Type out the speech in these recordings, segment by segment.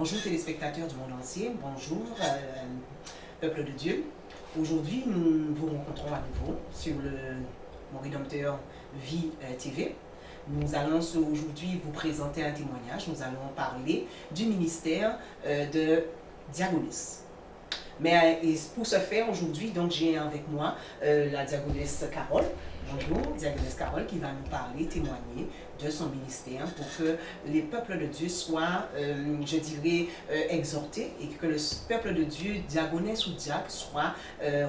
Bonjour téléspectateurs du monde entier, bonjour peuple de Dieu. Aujourd'hui, nous vous rencontrons à nouveau sur le Mon Rédempteur Vie TV. Nous allons aujourd'hui vous présenter un témoignage. Nous allons parler du ministère de Diagonesse. Mais pour ce faire, aujourd'hui, donc j'ai avec moi la diaconesse Carole. Bonjour, diaconesse Carole, qui va nous parler, témoigner de son ministère pour que les peuples de Dieu soient, je dirais, exhortés et que le peuple de Dieu, diaconesse ou diacre, soit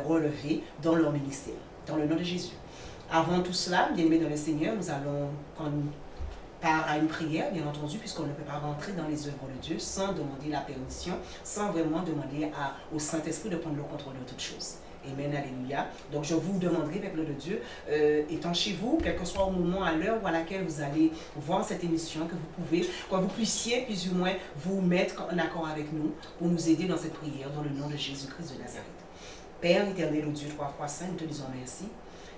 relevé dans leur ministère, dans le nom de Jésus. Avant tout cela, bien-aimés dans le Seigneur, nous allons par une prière, bien entendu, puisqu'on ne peut pas rentrer dans les œuvres de Dieu sans demander la permission, sans vraiment demander au Saint-Esprit de prendre le contrôle de toutes choses. Amen, alléluia. Donc je vous demanderai, peuple de Dieu, étant chez vous, quel que soit au moment, à l'heure à laquelle vous allez voir cette émission, que vous puissiez plus ou moins vous mettre en accord avec nous pour nous aider dans cette prière, dans le nom de Jésus-Christ de Nazareth. Père éternel, ô Dieu, trois fois saint, nous te disons merci.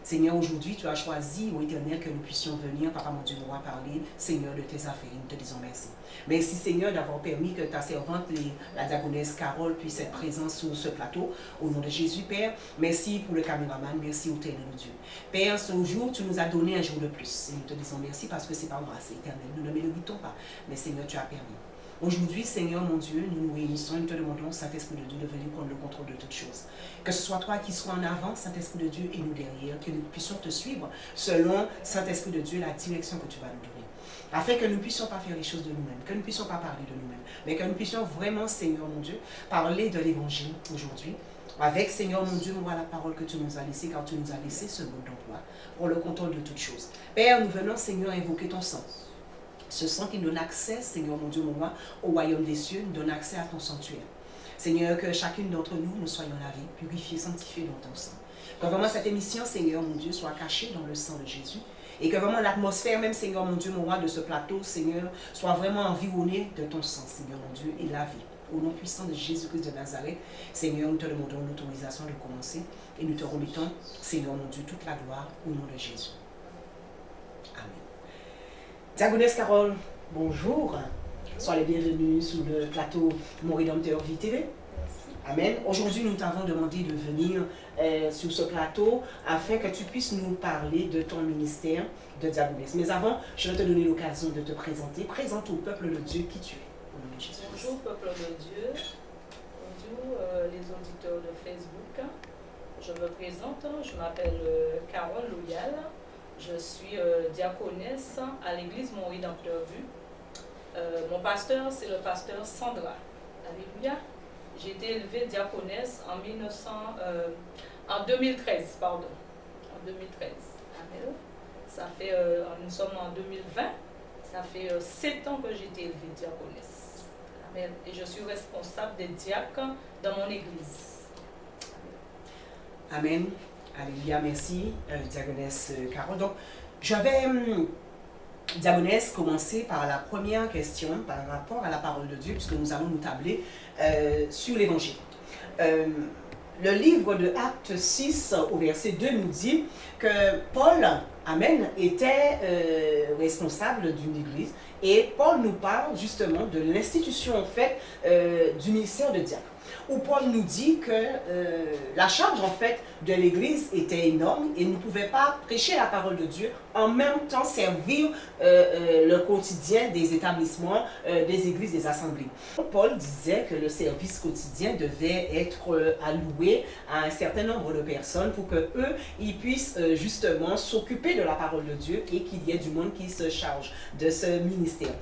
Seigneur, aujourd'hui, tu as choisi, ô Éternel, que nous puissions venir, Papa mon Dieu, nous parler, Seigneur, de tes affaires. Nous te disons merci. Merci, Seigneur, d'avoir permis que ta servante, la diaconesse Carole, puisse être présente sur ce plateau. Au nom de Jésus, Père, merci pour le caméraman, merci au Éternel de Dieu. Père, ce jour, tu nous as donné un jour de plus. Et nous te disons merci parce que c'est par grâce, Éternel. Nous ne méritons pas, mais Seigneur, tu as permis. Aujourd'hui, Seigneur mon Dieu, nous nous réunissons et nous te demandons, Saint-Esprit de Dieu, de venir prendre le contrôle de toutes choses. Que ce soit toi qui sois en avant, Saint-Esprit de Dieu, et nous derrière, que nous puissions te suivre selon, Saint-Esprit de Dieu, la direction que tu vas nous donner. Afin que nous ne puissions pas faire les choses de nous-mêmes, que nous ne puissions pas parler de nous-mêmes, mais que nous puissions vraiment, Seigneur mon Dieu, parler de l'Évangile aujourd'hui. Avec, Seigneur mon Dieu, moi la parole que tu nous as laissée, car tu nous as laissé ce mode d'emploi pour le contrôle de toutes choses. Père, nous venons, Seigneur, invoquer ton sang. Ce sang qui donne accès, Seigneur mon Dieu, mon roi, au royaume des cieux, nous donne accès à ton sanctuaire. Seigneur, que chacune d'entre nous, nous soyons lavés, purifiés, sanctifiés dans ton sang. Que vraiment cette émission, Seigneur mon Dieu, soit cachée dans le sang de Jésus. Et que vraiment l'atmosphère, même, Seigneur mon Dieu, mon roi, de ce plateau, Seigneur, soit vraiment environnée de ton sang, Seigneur mon Dieu, et lavée. Au nom puissant de Jésus-Christ de Nazareth, Seigneur, nous te demandons l'autorisation de commencer. Et nous te remettons, Seigneur mon Dieu, toute la gloire au nom de Jésus. Amen. Diaconesse Carole, bonjour. Sois les bienvenus sur le plateau Mon Rédempteur Vie TV. Amen. Aujourd'hui, nous t'avons demandé de venir sur ce plateau afin que tu puisses nous parler de ton ministère de diaconesse. Mais avant, je vais te donner l'occasion de te présenter. Présente au peuple de Dieu qui tu es. Au nom de Jésus. Bonjour, peuple de Dieu. Bonjour, les auditeurs de Facebook. Je me présente. Je m'appelle Carole Loyal. Je suis diaconesse à l'église Mon Rédempteur Vue. Mon pasteur, c'est le pasteur Sandra. Alléluia. J'ai été élevée diaconesse en 2013, pardon. En 2013. Amen. Ça fait, nous sommes en 2020. Ça fait 7 ans que j'ai été élevée diaconesse. Amen. Et je suis responsable des diacres dans mon église. Amen. Alléluia, merci, diaconesse Carole. Donc, je vais, diaconesse, commencer par la première question par rapport à la parole de Dieu, puisque nous allons nous tabler sur l'Évangile. Le livre de Actes 6, au verset 2, nous dit que Paul, amen, était responsable d'une église. Et Paul nous parle justement de l'institution, en fait, du ministère de diacre. Où Paul nous dit que la charge en fait de l'Église était énorme et ne pouvait pas prêcher la parole de Dieu, en même temps servir le quotidien des établissements, des églises, des assemblées. Paul disait que le service quotidien devait être alloué à un certain nombre de personnes pour que eux, ils puissent justement s'occuper de la parole de Dieu et qu'il y ait du monde qui se charge de ce ministère.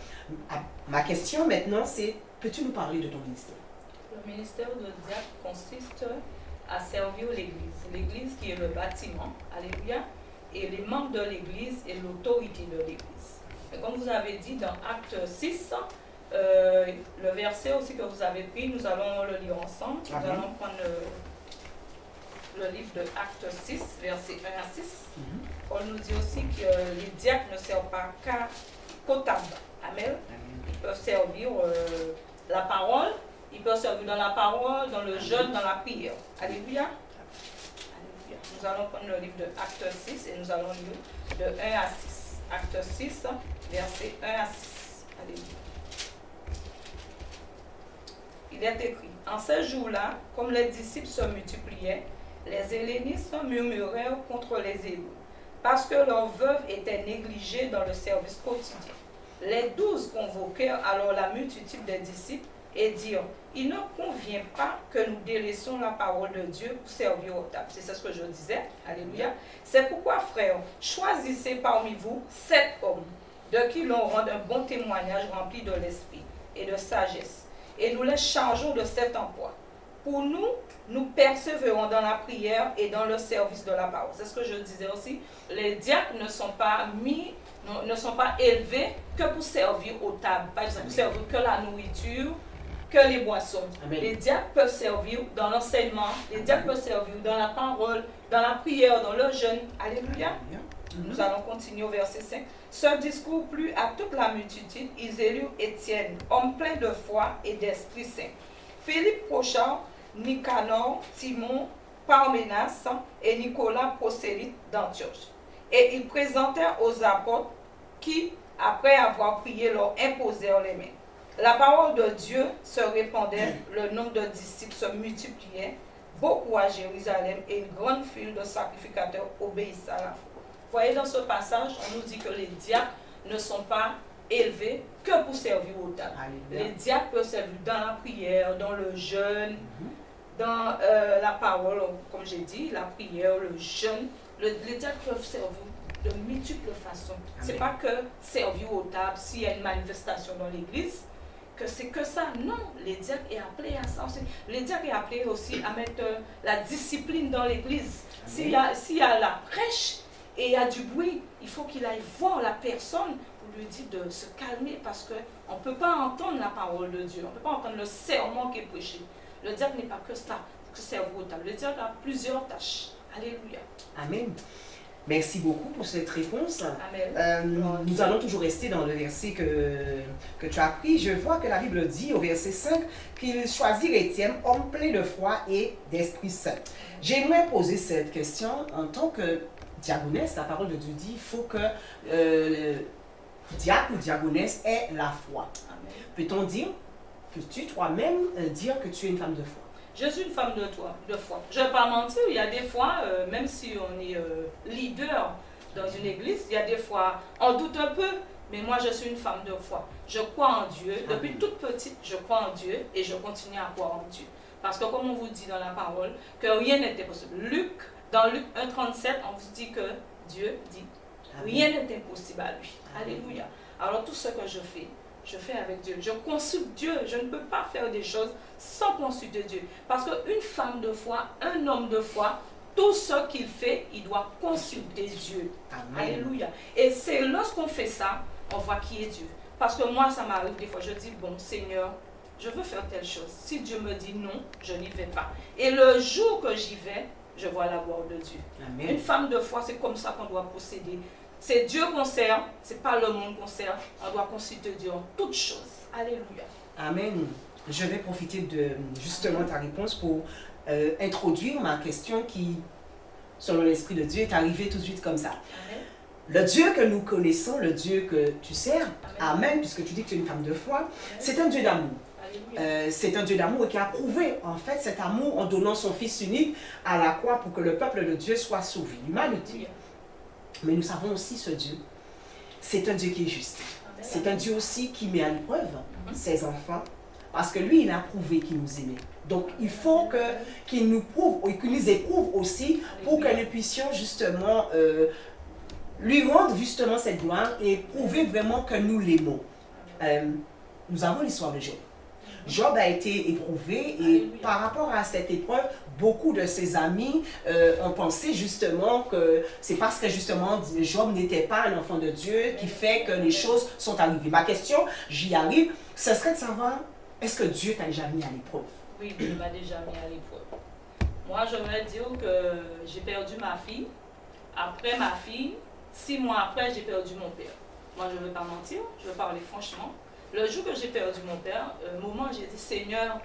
Ma question maintenant, c'est, peux-tu nous parler de ton ministère? Le ministère de diacre consiste à servir l'Église. L'Église qui est le bâtiment, alléluia, et les membres de l'Église et l'autorité de l'Église. Comme vous avez dit dans Acte 6, le verset aussi que vous avez pris, nous allons le lire ensemble. Nous allons prendre le livre de Acte 6, versets 1 à 6. On nous dit aussi que les diacres ne servent pas qu'au tabac. Amen. Ils peuvent servir la parole. Ils peuvent servir dans la parole, dans le jeûne, dans la prière. Alléluia. Alléluia. Nous allons prendre le livre de Acte 6 et nous allons lire de 1 à 6. Acte 6, versets 1 à 6. Alléluia. il est écrit, en ces jours-là, comme les disciples se multipliaient, les hellénistes murmurèrent contre les Hébreux, parce que leurs veuves étaient négligées dans le service quotidien. Les 12 convoquèrent alors la multitude des disciples et dirent, il ne convient pas que nous délaissions la parole de Dieu pour servir aux tables. C'est ce que je disais. Alléluia. C'est pourquoi, frères, choisissez parmi vous 7 hommes, de qui l'on rende un bon témoignage rempli de l'esprit et de sagesse, et nous les chargeons de cet emploi. Pour nous, nous persévérons dans la prière et dans le service de la parole. C'est ce que je disais aussi. Les diacres ne sont pas élevés que pour servir aux tables. Par exemple, pour servir que la nourriture, que les boissons. Amen. Les diacres peuvent servir dans l'enseignement, les diacres peuvent servir dans la parole, dans la prière, dans le jeûne. Alléluia. Nous allons continuer au verset 5. Ce discours plut à toute la multitude. Ils élurent Étienne, homme plein de foi et d'Esprit Saint. Philippe Prochard, Nicanor, Timon, Parménas et Nicolas prosélyte d'Antioche. Et ils présentèrent aux apôtres qui, après avoir prié, leur imposèrent les mains. La parole de Dieu se répandait, le nombre de disciples se multipliait, beaucoup à Jérusalem, et une grande file de sacrificateurs obéissait à la foi. Vous voyez, dans ce passage, on nous dit que les diacres ne sont pas élevés que pour servir au tables. Les diacres peuvent servir dans la prière, dans le jeûne, dans la parole, comme j'ai dit, la prière, le jeûne. Les diacres peuvent servir de multiples façons. Ce n'est pas que servir aux tables s'il y a une manifestation dans l'église, que c'est que ça. Non, les diacres est appelé à ça aussi. Les diacres est appelé aussi à mettre la discipline dans l'église. S'il y a la prêche et il y a du bruit, il faut qu'il aille voir la personne pour lui dire de se calmer parce qu'on ne peut pas entendre la parole de Dieu, on ne peut pas entendre le sermon qui est prêché. Le diacre n'est pas que ça, que servir aux tables. Le diacre a plusieurs tâches. Alléluia. Amen. Merci beaucoup pour cette réponse. Amen. Nous allons toujours rester dans le verset que tu as pris. Je vois que la Bible dit au verset 5 qu'il choisit Étienne, homme plein de foi et d'Esprit Saint. J'aimerais poser cette question en tant que diaconesse. La parole de Dieu dit qu'il faut que le diacre ou diaconesse ait la foi. Peut-on dire, peux-tu toi-même dire que tu es une femme de foi? Je suis une femme de foi. Je ne vais pas mentir, il y a des fois, même si on est leader dans une église, il y a des fois, on doute un peu, mais moi je suis une femme de foi. Je crois en Dieu. Depuis toute petite, je crois en Dieu et je continue à croire en Dieu. Parce que comme on vous dit dans la parole, que rien n'était possible. Dans Luc 1,37, on vous dit que Dieu dit, rien n'est impossible à lui. Alléluia. Alors tout ce que je fais avec Dieu. Je consulte Dieu. Je ne peux pas faire des choses sans consulter Dieu. Parce qu'une femme de foi, un homme de foi, tout ce qu'il fait, il doit consulter Dieu. Amen. Alléluia. Et c'est lorsqu'on fait ça, on voit qui est Dieu. Parce que moi, ça m'arrive des fois, je dis, bon, Seigneur, je veux faire telle chose. Si Dieu me dit non, je n'y vais pas. Et le jour que j'y vais, je vois la gloire de Dieu. Amen. Une femme de foi, c'est comme ça qu'on doit procéder. C'est Dieu qu'on sert, c'est pas le monde qu'on sert. On doit consulter Dieu en toutes choses. Alléluia. Amen. Je vais profiter de justement ta réponse pour introduire ma question qui, selon l'Esprit de Dieu, est arrivée tout de suite comme ça. Amen. Le Dieu que nous connaissons, le Dieu que tu sers, Amen, puisque tu dis que tu es une femme de foi, c'est un Dieu d'amour. C'est un Dieu d'amour qui a prouvé en fait cet amour en donnant son Fils unique à la croix pour que le peuple de Dieu soit sauvé, l'humanité. Mais nous savons aussi ce Dieu, c'est un Dieu qui est juste. C'est un Dieu aussi qui met à l'épreuve ses enfants, parce que lui, il a prouvé qu'il nous aimait. Donc, il faut qu'il nous prouve, et qu'il nous éprouve aussi, pour que nous puissions justement lui rendre justement cette gloire et prouver vraiment que nous l'aimons. Nous avons l'histoire de Job. Job a été éprouvé et par rapport à cette épreuve, beaucoup de ses amis ont pensé justement que c'est parce que justement Job n'était pas un enfant de Dieu qui fait que les choses sont arrivées. Ma question, j'y arrive, ce serait de savoir, est-ce que Dieu t'a déjà mis à l'épreuve? Oui, Dieu m'a déjà mis à l'épreuve. Moi, je vais dire que j'ai perdu ma fille. Après ma fille, 6 mois après, j'ai perdu mon père. Moi, je ne vais pas mentir, je vais parler franchement. Le jour que j'ai perdu mon père, au moment où j'ai dit, Seigneur,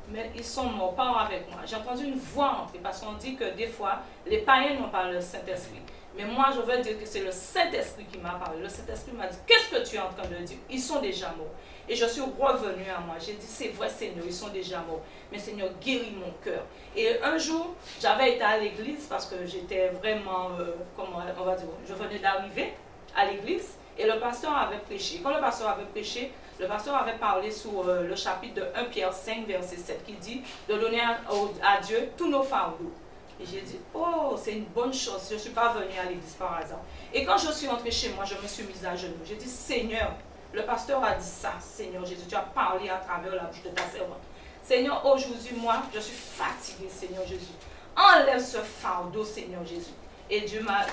mais ils sont morts, pas avec moi. J'ai entendu une voix entrer, parce qu'on dit que des fois, les païens n'ont pas le Saint-Esprit. Mais moi, je veux dire que c'est le Saint-Esprit qui m'a parlé. Le Saint-Esprit m'a dit, qu'est-ce que tu es en train de dire? Ils sont déjà morts. Et je suis revenue à moi. J'ai dit, c'est vrai Seigneur, ils sont déjà morts. Mais Seigneur, guéris mon cœur. Et un jour, j'avais été à l'église parce que j'étais vraiment, comment on va dire, je venais d'arriver à l'église. Et le pasteur avait prêché. Quand le pasteur avait prêché, le pasteur avait parlé sur le chapitre de 1 Pierre 5, verset 7, qui dit de donner à Dieu tous nos fardeaux. Et j'ai dit, oh, c'est une bonne chose, je ne suis pas venue à l'église par hasard. Et quand je suis entrée chez moi, je me suis mise à genoux. J'ai dit, Seigneur, le pasteur a dit ça, Seigneur Jésus, tu as parlé à travers la bouche de ta servante. Seigneur, aujourd'hui, moi, je suis fatiguée, Seigneur Jésus. Enlève ce fardeau, Seigneur Jésus. Et Dieu m'a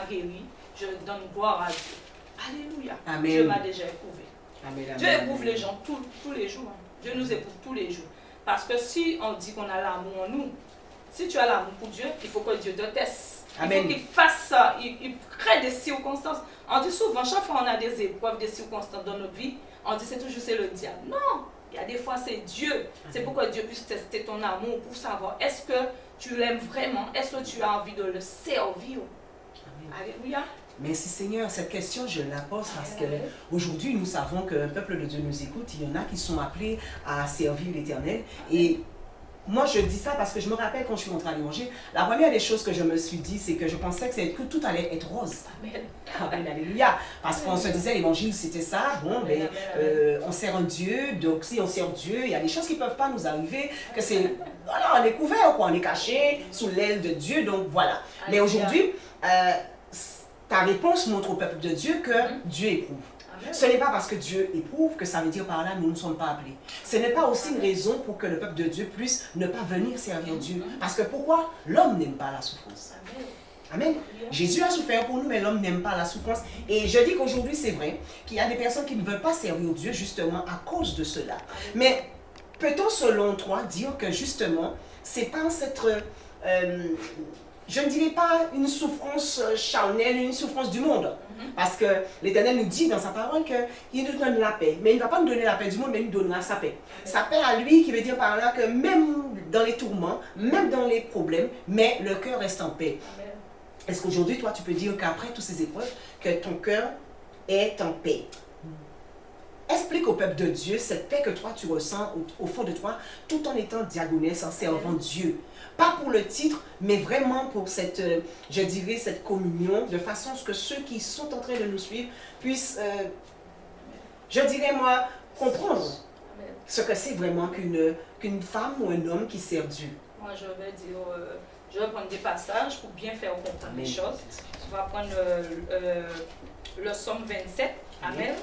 guéri, je donne gloire à Dieu. Alléluia. Amen. Dieu m'a déjà éprouvé. Amen, Dieu amen, éprouve les gens tous les jours. Dieu nous éprouve tous les jours. Parce que si on dit qu'on a l'amour en nous, si tu as l'amour pour Dieu, il faut que Dieu te teste. Il faut qu'il fasse ça. Il crée des circonstances. On dit souvent, chaque fois on a des épreuves, des circonstances dans notre vie, on dit c'est toujours c'est le diable. Non, il y a des fois c'est Dieu. C'est pour que Dieu puisse tester ton amour pour savoir est-ce que tu l'aimes vraiment, est-ce que tu as envie de le servir. Alléluia. Merci Seigneur, cette question je la pose parce qu'aujourd'hui nous savons qu'un peuple de Dieu nous écoute, il y en a qui sont appelés à servir l'Éternel et moi je dis ça parce que je me rappelle quand je suis rentrée à l'évangile, la première des choses que je me suis dit c'est que je pensais que tout allait être rose. Amen. Amen, alléluia. Parce qu'on se disait l'évangile c'était ça, bon ben on sert un Dieu, donc si on sert Dieu, il y a des choses qui ne peuvent pas nous arriver, que c'est, voilà, on est couvert, quoi, on est caché sous l'aile de Dieu, donc voilà. Mais aujourd'hui, ta réponse montre au peuple de Dieu que Dieu éprouve. Amen. Ce n'est pas parce que Dieu éprouve que ça veut dire par là nous ne sommes pas appelés. Ce n'est pas aussi une raison pour que le peuple de Dieu puisse ne pas venir servir Dieu. Parce que pourquoi? L'homme n'aime pas la souffrance. Amen. Jésus a souffert pour nous, mais l'homme n'aime pas la souffrance. Et je dis qu'aujourd'hui c'est vrai qu'il y a des personnes qui ne veulent pas servir Dieu justement à cause de cela. Mais peut-on selon toi dire que justement c'est pas cette... je ne dirais pas une souffrance charnelle, une souffrance du monde. Parce que l'Éternel nous dit dans sa parole qu'il nous donne la paix. Mais il ne va pas nous donner la paix du monde, mais il nous donnera sa paix. Sa paix à lui, qui veut dire par là que même dans les tourments, même dans les problèmes, mais le cœur reste en paix. Est-ce qu'aujourd'hui, toi, tu peux dire qu'après toutes ces épreuves, que ton cœur est en paix? Explique au peuple de Dieu cette paix que toi, tu ressens au fond de toi, tout en étant diaconesse, en servant Dieu. Pas pour le titre, mais vraiment pour cette, je dirais, cette communion, de façon à ce que ceux qui sont en train de nous suivre puissent, je dirais moi, comprendre ce que c'est vraiment qu'une femme ou un homme qui sert Dieu. Moi, je vais dire, je vais prendre des passages pour bien faire comprendre les choses. On va prendre le Psaume 27, Amen,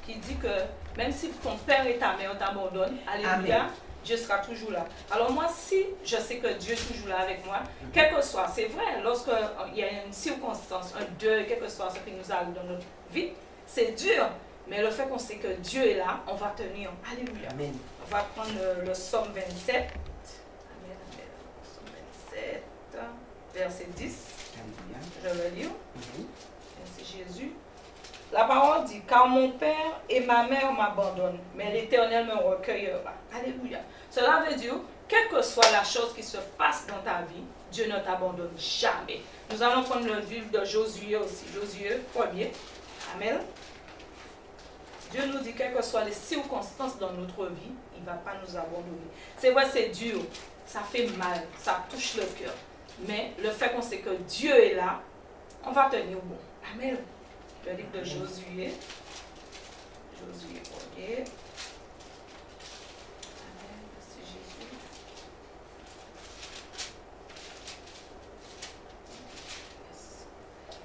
qui dit que même si ton père et ta mère t'abandonnent, alléluia, Dieu sera toujours là. Alors moi, si je sais que Dieu est toujours là avec moi, quel que soit, c'est vrai, lorsqu'il y a une circonstance, un deuil, quel que soit ce qui nous arrive dans notre vie, c'est dur. Mais le fait qu'on sait que Dieu est là, on va tenir. Alléluia. Amen. On va prendre le Psaume 27. Amen, amen. Psaume 27, verset 10. Alléluia. Je vais lire. Merci Jésus. La parole dit, car mon père et ma mère m'abandonnent, mais l'Éternel me recueillera. Alléluia. Cela veut dire, quelle que soit la chose qui se passe dans ta vie, Dieu ne t'abandonne jamais. Nous allons prendre le livre de Josué aussi. Josué 1er. Amen. Dieu nous dit, quelles que soient les circonstances dans notre vie, il ne va pas nous abandonner. C'est vrai, c'est dur, ça fait mal, ça touche le cœur. Mais le fait qu'on sait que Dieu est là, on va tenir bon. Amen. Le livre de Josué. Josué 1er. Amen. Merci Jésus.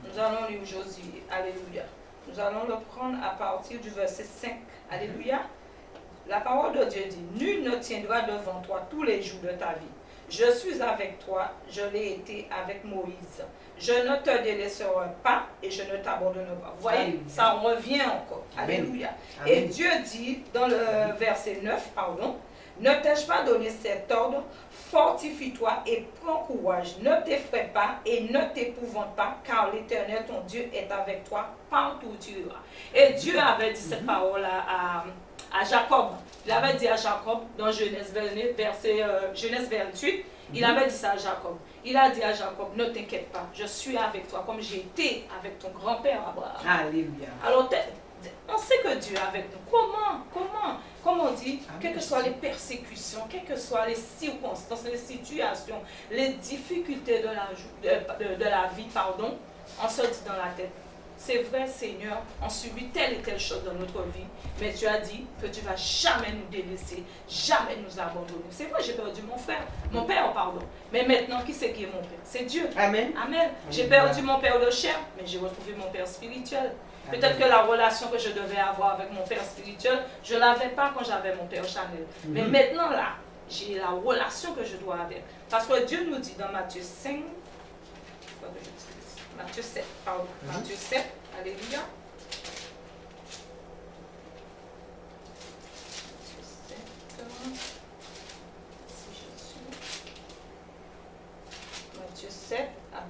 Nous allons lire Josué. Alléluia. Nous allons le prendre à partir du verset 5. Alléluia. La parole de Dieu dit, nul ne tiendra devant toi tous les jours de ta vie. Je suis avec toi, je l'ai été avec Moïse. Je ne te délaisserai pas et je ne t'abandonnerai pas. Vous voyez, Alléluia. ça revient encore. Alléluia. Amen. Et Dieu dit dans le verset 9, pardon, ne t'ai-je pas donné cet ordre? Fortifie-toi et prends courage. Ne t'effraie pas et ne t'épouvante pas, car l'Éternel, ton Dieu, est avec toi partout où tu iras. Et Dieu avait dit cette parole à Jacob. Il avait dit à Jacob dans Genèse 28, Il avait dit ça à Jacob. Il a dit à Jacob, ne t'inquiète pas, je suis avec toi comme j'ai été avec ton grand-père Abraham. Alléluia. Alors, on sait que Dieu est avec nous. Comme on dit, quelles que soient les persécutions, quelles que soient les circonstances, les situations, les difficultés de la vie, pardon, on se dit dans la tête, c'est vrai Seigneur, on subit telle et telle chose dans notre vie, mais tu as dit que tu ne vas jamais nous délaisser, jamais nous abandonner. C'est vrai, j'ai perdu mon père, pardon. Mais maintenant, qui c'est qui est mon père? C'est Dieu. Amen. Amen. J'ai perdu mon père de chair, mais j'ai retrouvé mon père spirituel. Peut-être que la relation que je devais avoir avec mon père spirituel, je ne l'avais pas quand j'avais mon père charnel. Mais maintenant, là, j'ai la relation que je dois avec. Parce que Dieu nous dit dans Matthieu 5, Matthieu 7, pardon. Matthieu 7, alléluia. Matthieu 7, à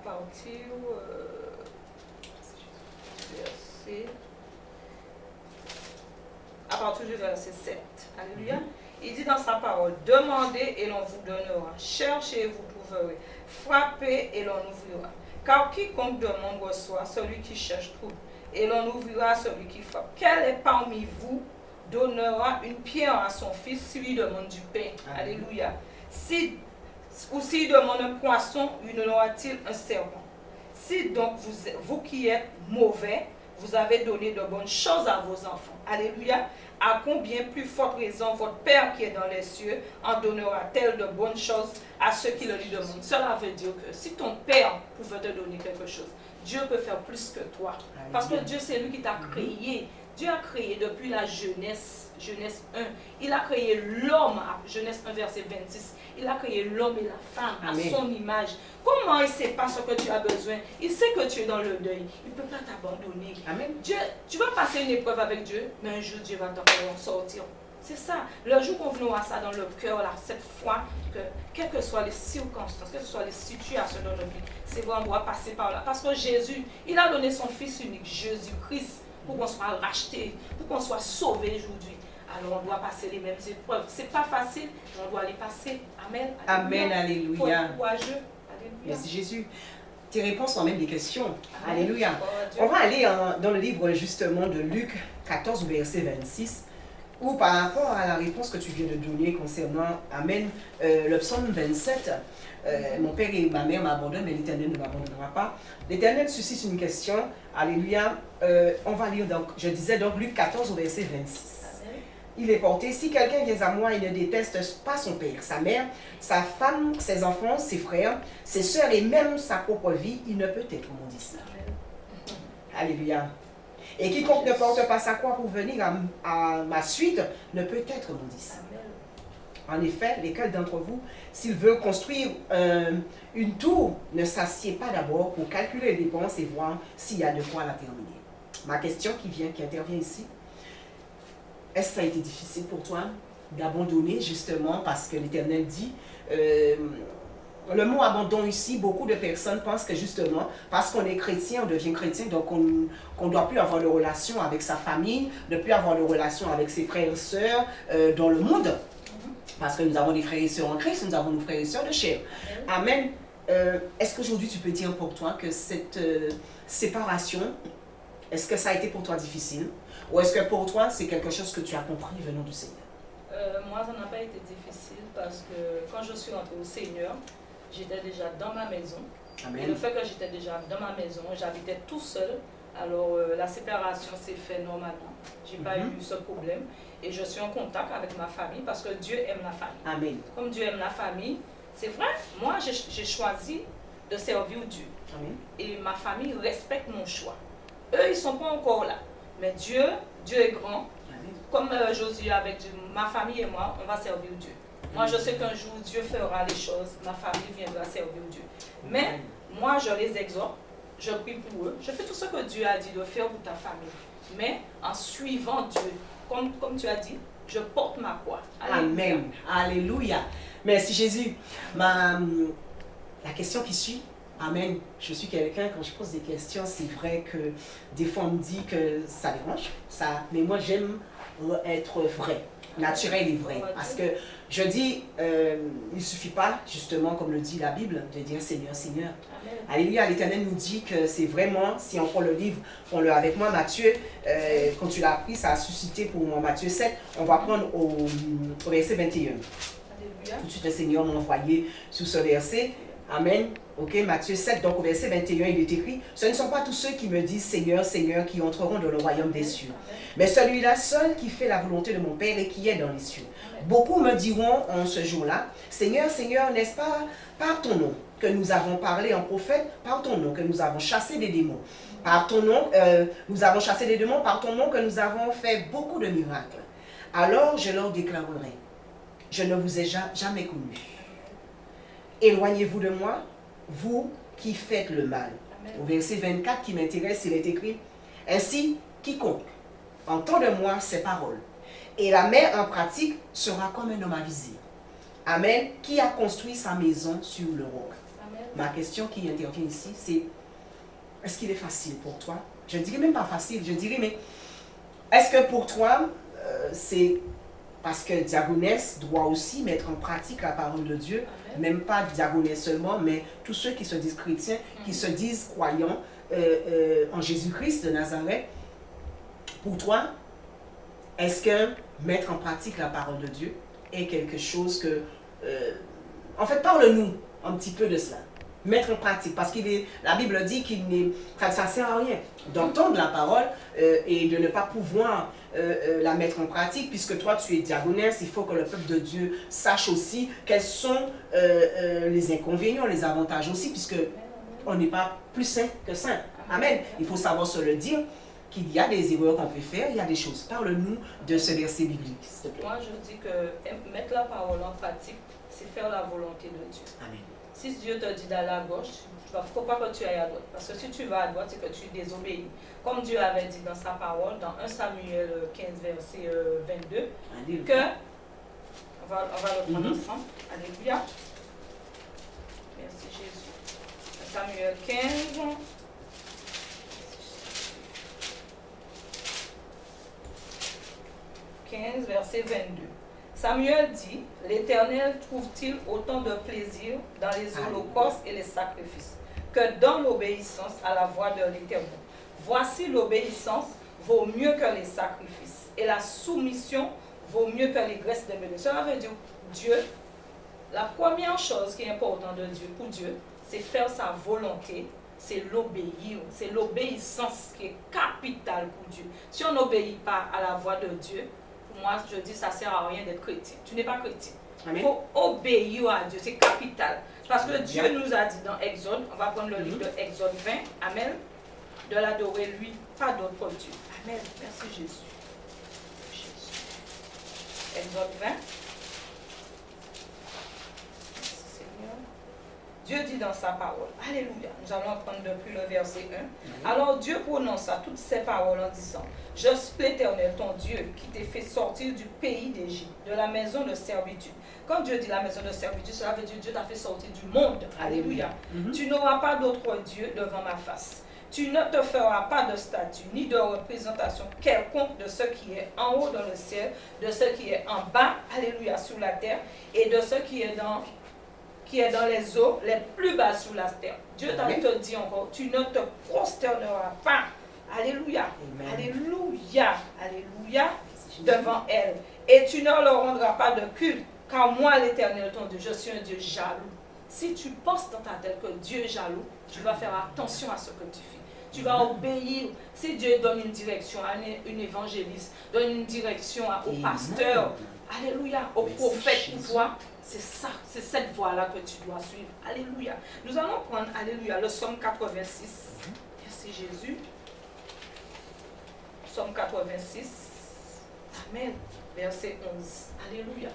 partir du verset 7. Alléluia. Il dit dans sa parole, demandez et l'on vous donnera, cherchez et vous trouverez, frappez et l'on ouvrira. Car quiconque demande reçoit, celui qui cherche trouve, et l'on ouvrira à celui qui frappe. Quel est parmi vous donnera une pierre à son fils s'il lui demande du pain? Alléluia. Ou s'il demande un poisson, lui donnera-t-il un serpent? Si donc vous qui êtes mauvais, vous avez donné de bonnes choses à vos enfants. Alléluia. À combien plus forte raison votre Père qui est dans les cieux en donnera-t-il de bonnes choses à ceux qui le lui demandent? Cela veut dire que si ton Père pouvait te donner quelque chose, Dieu peut faire plus que toi. Parce que Dieu, c'est lui qui t'a créé. Dieu a créé depuis la Genèse 1. Il a créé l'homme, à Genèse 1, verset 26. Il a créé l'homme et la femme à son image. Comment il ne sait pas ce que tu as besoin? Il sait que tu es dans le deuil. Il ne peut pas t'abandonner. Dieu, tu vas passer une épreuve avec Dieu, mais un jour Dieu va t'en sortir. C'est ça. Le jour qu'on venons ça dans le cœur, là, cette foi, que quelles que soient les circonstances, quelles que soient les situations dans notre vie, c'est vrai, on doit passer par là. Parce que Jésus, il a donné son Fils unique, Jésus-Christ, pour qu'on soit racheté, pour qu'on soit sauvé aujourd'hui. Alors on doit passer les mêmes épreuves. Ce n'est pas facile, mais on doit les passer. Amen. Amen, alléluia. Faut être courageux. Alléluia. Merci Jésus. Tes réponses sont même des questions. Alléluia. On va aller dans le livre justement de Luc 14, verset 26, où par rapport à la réponse que tu viens de donner concernant, Amen, le psaume 27, mon père et ma mère m'abandonnent, mais l'Éternel ne m'abandonnera pas. L'Éternel suscite une question. Alléluia. On va lire donc, je disais donc Luc 14 au verset 26. Il est porté, si quelqu'un vient à moi et ne déteste pas son père, sa mère, sa femme, ses enfants, ses frères, ses soeurs et même sa propre vie, il ne peut être mon disciple. Alléluia. Et quiconque ne porte pas sa croix pour venir à ma suite ne peut être mon disciple. En effet, lesquels d'entre vous, s'il veut construire une tour, ne s'assied pas d'abord pour calculer les dépenses et voir s'il y a de quoi la terminer. Ma question qui intervient ici, est-ce que ça a été difficile pour toi d'abandonner justement parce que l'Éternel dit, le mot abandon ici, beaucoup de personnes pensent que justement, parce qu'on est chrétien, on devient chrétien, donc on ne doit plus avoir de relation avec sa famille, ne plus avoir de relation avec ses frères et sœurs dans le monde. Parce que nous avons des frères et sœurs en Christ, nous avons nos frères et sœurs de chair. Amen. Est-ce qu'aujourd'hui tu peux dire pour toi que cette séparation, est-ce que ça a été pour toi difficile? Ou est-ce que pour toi c'est quelque chose que tu as compris venant du Seigneur? Moi, ça n'a pas été difficile parce que quand je suis entrée au Seigneur, j'étais déjà dans ma maison. Amen. Et le fait que j'étais déjà dans ma maison, j'habitais tout seul. Alors la séparation s'est faite normalement. Je n'ai pas eu ce problème. Et je suis en contact avec ma famille parce que Dieu aime la famille. Amen. Comme Dieu aime la famille, c'est vrai, moi j'ai choisi de servir Dieu. Amen. Et ma famille respecte mon choix. Eux, ils ne sont pas encore là. Mais Dieu est grand. Amen. Comme Josué avec Dieu, ma famille et moi, on va servir Dieu. Moi, je sais qu'un jour, Dieu fera les choses. Ma famille viendra servir Dieu. Mais moi, je les exhorte. Je prie pour eux. Je fais tout ce que Dieu a dit de faire pour ta famille. Mais en suivant Dieu, comme tu as dit, je porte ma croix. Amen. Alléluia. Merci Jésus. La question qui suit, Amen. Je suis quelqu'un, quand je pose des questions, c'est vrai que des fois on me dit que ça dérange, mais moi j'aime être vrai. naturel et vrai. Parce que je dis, il ne suffit pas, justement, comme le dit la Bible, de dire Seigneur, Seigneur. Amen. Alléluia, l'Éternel nous dit que c'est vraiment, si on prend le livre, prends-le avec moi, Matthieu, quand tu l'as appris, ça a suscité pour moi Matthieu 7, on va prendre au verset 21. Alléluia. Tout de suite, le Seigneur m'a envoyé sur ce verset. Amen. Ok, Matthieu 7, donc au verset 21, il est écrit, ce ne sont pas tous ceux qui me disent Seigneur, Seigneur, qui entreront dans le royaume des cieux, mais celui-là seul qui fait la volonté de mon Père et qui est dans les cieux. Beaucoup me diront en ce jour-là, Seigneur, Seigneur, n'est-ce pas par ton nom que nous avons parlé en prophète, par ton nom que nous avons chassé des démons, par ton nom, nous avons chassé des démons, par ton nom que nous avons fait beaucoup de miracles. Alors je leur déclarerai, je ne vous ai jamais connu. Éloignez-vous de moi, vous qui faites le mal. Amen. Au verset 24 qui m'intéresse, il est écrit, ainsi, quiconque entend de moi ces paroles et la met en pratique sera comme un homme avisé. Amen. Qui a construit sa maison sur le roc. Amen. Ma question qui intervient ici, c'est, est-ce qu'il est facile pour toi? Je ne dirais même pas facile, je dirais, mais est-ce que pour toi, c'est parce que Diagonès doit aussi mettre en pratique la parole de Dieu, Amen. même pas Diagonès seulement, mais tous ceux qui se disent chrétiens, qui se disent croyants en Jésus-Christ de Nazareth. Pour toi, est-ce que mettre en pratique la parole de Dieu est quelque chose que... en fait, parle-nous un petit peu de cela. Mettre en pratique, parce que la Bible dit qu'il ça ne sert à rien d'entendre la parole et de ne pas pouvoir la mettre en pratique, puisque toi tu es diagonesse, il faut que le peuple de Dieu sache aussi quels sont les inconvénients, les avantages aussi, puisque on n'est pas plus saint que saint. Amen. Il faut savoir se le dire, qu'il y a des erreurs qu'on peut faire, il y a des choses. Parle-nous de ce verset biblique, s'il te plaît. Moi, je dis que mettre la parole en pratique, c'est faire la volonté de Dieu. Amen. Si Dieu te dit d'aller à gauche, il ne faut pas que tu ailles à droite. Parce que si tu vas à droite, c'est que tu désobéis. Comme Dieu avait dit dans sa parole, dans 1 Samuel 15, verset 22, Alléluia. que, on va le prendre ensemble. Alléluia. Merci Jésus. 1 Samuel 15. Verset 22. Samuel dit, l'Éternel trouve-t-il autant de plaisir dans les holocaustes et les sacrifices que dans l'obéissance à la voix de l'Éternel. Voici l'obéissance vaut mieux que les sacrifices et la soumission vaut mieux que les graisses de menu. Cela veut dire Dieu, la première chose qui est importante de Dieu, pour Dieu, c'est faire sa volonté, c'est l'obéir, c'est l'obéissance qui est capitale pour Dieu. Si on n'obéit pas à la voix de Dieu, pour moi, je dis, ça ne sert à rien d'être chrétien. Tu n'es pas chrétien. Il faut obéir à Dieu, c'est capital. Parce que Dieu nous a dit dans Exode, on va prendre le livre de Exode 20, Amen, de l'adorer lui, pas d'autre Dieu. Amen. Merci Jésus. Exode 20. Merci Seigneur. Dieu dit dans sa parole, Alléluia, nous allons prendre depuis le verset 1. Alors Dieu prononça toutes ces paroles en disant, je suis l'Éternel, ton Dieu, qui t'ai fait sortir du pays d'Égypte, de la maison de servitude. Quand Dieu dit la maison de servitude, cela veut dire Dieu t'a fait sortir du monde. Alléluia. Tu n'auras pas d'autre Dieu devant ma face. Tu ne te feras pas de statue, ni de représentation quelconque de ce qui est en haut dans le ciel, de ce qui est en bas, alléluia, sur la terre, et de ce qui est dans les eaux les plus bas sur la terre. Dieu te dit encore, tu ne te prosterneras pas. Alléluia. Amen. Alléluia. Alléluia. Devant elle. Et tu ne leur rendras pas de culte, car moi, l'Éternel, ton Dieu, je suis un Dieu jaloux. Si tu penses dans ta tête que Dieu est jaloux, tu vas faire attention à ce que tu fais. Tu vas obéir. Si Dieu donne une direction à un évangéliste, donne une direction au pasteur, alléluia, au prophète pour toi, c'est ça, c'est cette voie-là que tu dois suivre. Alléluia. Nous allons prendre, alléluia, le psaume 86. Merci Jésus. Psaume 86. Amen. Verset 11. Alléluia.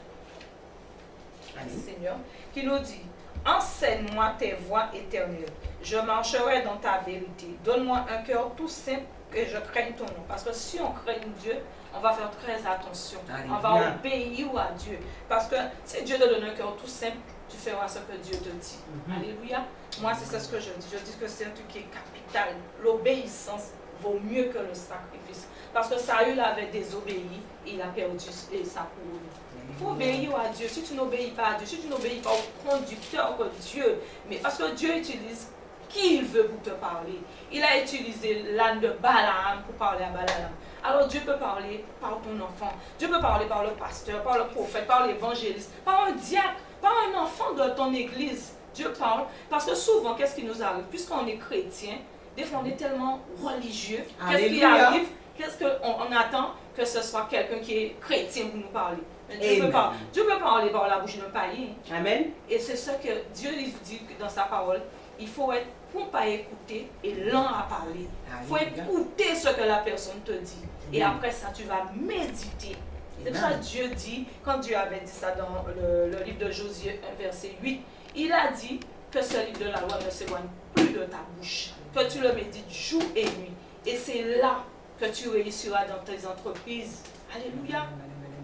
Amen. Seigneur, qui nous dit, enseigne-moi tes voies éternelles. Je marcherai dans ta vérité. Donne-moi un cœur tout simple que je craigne ton nom. Parce que si on craint Dieu, on va faire très attention. Alléluia. On va obéir à Dieu. Parce que si Dieu te donne un cœur tout simple, tu feras ce que Dieu te dit. Alléluia. Moi, c'est ce que je dis. Je dis que c'est un truc qui est capital. L'obéissance vaut mieux que le sacrifice. Parce que Saül avait désobéi et il a perdu sa couronne. Il faut obéir à Dieu. Si tu n'obéis pas à Dieu, si tu n'obéis pas au conducteur que Dieu, mais parce que Dieu utilise qui il veut pour te parler. Il a utilisé l'âne de Balaam pour parler à Balaam. Alors Dieu peut parler par ton enfant, Dieu peut parler par le pasteur, par le prophète, par l'évangéliste, par un diacre, par un enfant de ton église. Dieu parle parce que souvent, qu'est-ce qui nous arrive? Puisqu'on est chrétien, des fois on est tellement religieux. Qu'est-ce qui arrive? Qu'est-ce qu'on attend? Que ce soit quelqu'un qui est chrétien pour nous parler. Mais Dieu peut parler par la bouche d'un païen. Amen. Et c'est ça que Dieu lui dit dans sa parole. Il faut être prompt à écouter et lent à parler. Il faut écouter ce que la personne te dit. Et après ça, tu vas méditer. C'est pour ça que Dieu dit, quand Dieu avait dit ça dans le livre de Josué 1, verset 8, il a dit que ce livre de la loi ne s'éloigne plus de ta bouche, que tu le médites jour et nuit. Et c'est là que tu réussiras dans tes entreprises. Alléluia.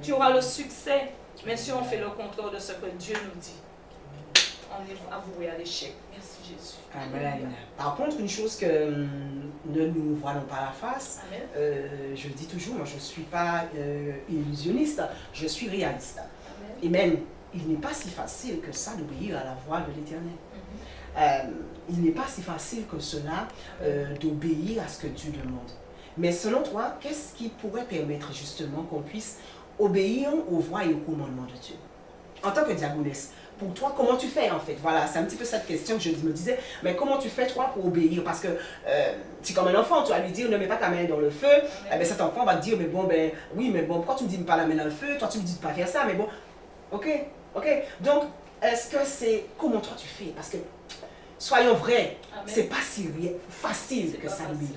Tu auras le succès. Mais si on fait le contraire de ce que Dieu nous dit, on est avoué à l'échec. Merci Jésus. Amen. Par contre, une chose que ne nous voilons pas la face, je le dis toujours, moi je ne suis pas illusionniste, je suis réaliste. Amen. Et même, il n'est pas si facile que ça d'obéir à la voix de l'Éternel. Il n'est pas si facile que cela d'obéir à ce que Dieu demande. Mais selon toi, qu'est-ce qui pourrait permettre justement qu'on puisse obéir aux voix et aux commandements de Dieu? En tant que diaconesse, pour toi, comment tu fais en fait? Voilà, c'est un petit peu cette question que je me disais. Mais comment tu fais toi pour obéir? Parce que c'est comme un enfant, tu vas lui dire ne mets pas ta main dans le feu. Eh bien, cet enfant va te dire mais bon, ben oui, mais bon, pourquoi tu me dis pas la main dans le feu? Toi, tu me dis de pas faire ça, mais bon, ok. Donc, est-ce que c'est comment toi tu fais? Parce que soyons vrais, c'est pas si facile que ça d'obéir.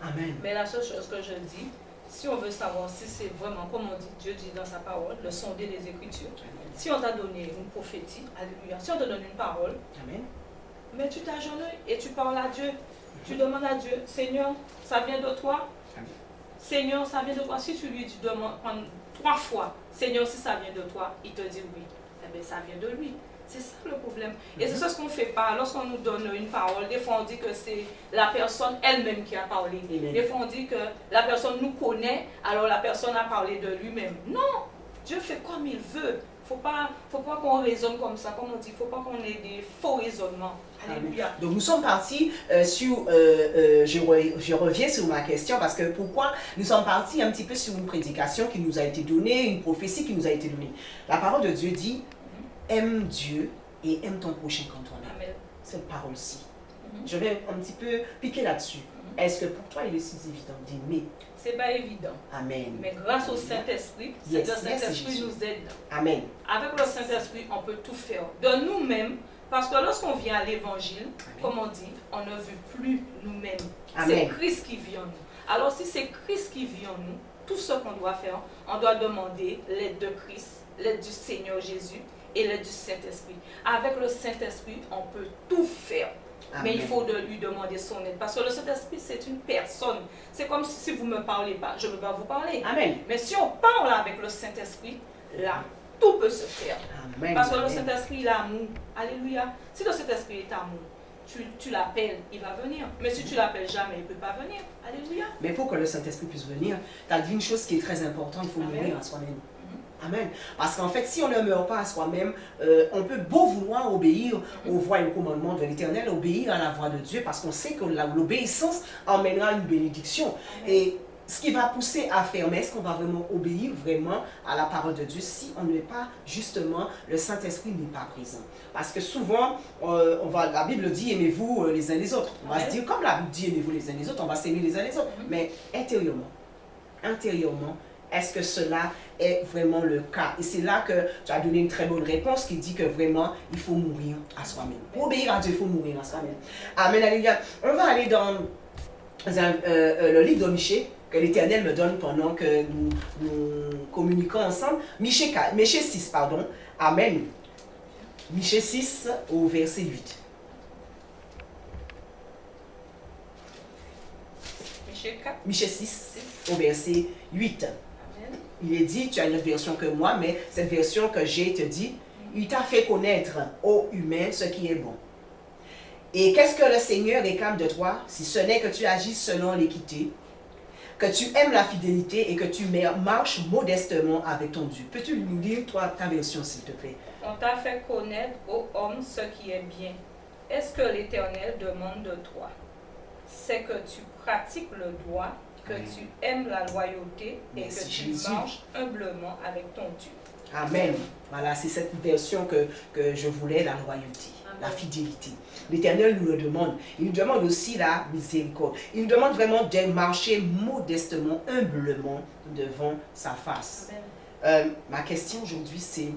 Amen. Mais la seule chose que je dis, si on veut savoir si c'est vraiment, comme on dit, Dieu dit dans sa parole, le sonder des Écritures. Si on t'a donné une prophétie, alléluia, si on te donne une parole, amen, mais tu t'agenouilles et tu parles à Dieu. Tu demandes à Dieu, Seigneur, ça vient de toi? Amen. Seigneur, ça vient de toi. Si tu lui demandes 3 fois, Seigneur, si ça vient de toi, il te dit oui. Eh bien, ça vient de lui. C'est ça le problème. Et c'est ça ce qu'on ne fait pas. Lorsqu'on nous donne une parole, des fois on dit que c'est la personne elle-même qui a parlé. Amen. Des fois on dit que la personne nous connaît, alors la personne a parlé de lui-même. Non, Dieu fait comme il veut. Faut pas qu'on raisonne comme ça, comme on dit, il ne faut pas qu'on ait des faux raisonnements. Alléluia. Donc nous sommes partis sur, je reviens sur ma question parce que pourquoi nous sommes partis un petit peu sur une prédication qui nous a été donnée, une prophétie qui nous a été donnée. La parole de Dieu dit, aime Dieu et aime ton prochain comme toi-même. Cette parole-ci. Je vais un petit peu piquer là-dessus. Est-ce que pour toi il est si évident d'aimer? C'est pas évident. Amen. Mais grâce au Saint-Esprit, le Saint-Esprit nous aide. Amen. Avec le Saint-Esprit, on peut tout faire. De nous-mêmes, parce que lorsqu'on vient à l'Évangile, comme on dit, on ne vit plus nous-mêmes. C'est Christ qui vit en nous. Alors si c'est Christ qui vit en nous, tout ce qu'on doit faire, on doit demander l'aide de Christ, l'aide du Seigneur Jésus et l'aide du Saint-Esprit. Avec le Saint-Esprit, on peut tout faire. Amen. Mais il faut lui demander son aide. Parce que le Saint-Esprit, c'est une personne. C'est comme si vous ne me parlez pas, je ne peux pas vous parler. Amen. Mais si on parle avec le Saint-Esprit, là, tout peut se faire. Amen. Parce que le Saint-Esprit, il est amour. Alléluia. Si le Saint-Esprit est amour, tu l'appelles, il va venir. Mais si tu l'appelles jamais, il ne peut pas venir. Alléluia. Mais pour que le Saint-Esprit puisse venir, tu as dit une chose qui est très importante, il faut mourir à soi-même. Amen. Parce qu'en fait, si on ne meurt pas à soi-même, on peut beau vouloir obéir aux voies et aux commandements de l'Éternel, obéir à la voix de Dieu, parce qu'on sait que l'obéissance emmènera une bénédiction. Amen. Et ce qui va pousser à faire, mais est-ce qu'on va vraiment obéir vraiment à la parole de Dieu si on n'est pas, justement, le Saint-Esprit n'est pas présent? Parce que souvent, la Bible dit, aimez-vous les uns les autres. On va se dire, comme la Bible dit, aimez-vous les uns les autres, on va s'aimer les uns les autres. Mais intérieurement, est-ce que cela est vraiment le cas? Et c'est là que tu as donné une très bonne réponse qui dit que vraiment, il faut mourir à soi-même. Pour obéir à Dieu, il faut mourir à soi-même. Amen, alléluia. On va aller dans le livre de Michée, que l'Éternel me donne pendant que nous communiquons ensemble. Michée 6, pardon. Amen. Michée 6 au verset 8. Michée 6 au verset 8. Il est dit, tu as une autre version que moi, mais cette version que j'ai te dit, il t'a fait connaître, ô humain, ce qui est bon. Et qu'est-ce que le Seigneur réclame de toi si ce n'est que tu agisses selon l'équité, que tu aimes la fidélité et que tu marches modestement avec ton Dieu. Peux-tu nous lire toi, ta version, s'il te plaît? On t'a fait connaître, ô homme, ce qui est bien. Est-ce que l'Éternel demande de toi? C'est que tu pratiques le droit, que tu aimes la loyauté et Merci, que tu Jésus. marches humblement avec ton Dieu. Amen. Voilà, c'est cette version que je voulais, la loyauté, Amen. la fidélité. L'Éternel nous le demande. Il nous demande aussi la miséricorde. Il nous demande vraiment de marcher modestement, humblement devant sa face. Amen. Ma question aujourd'hui, c'est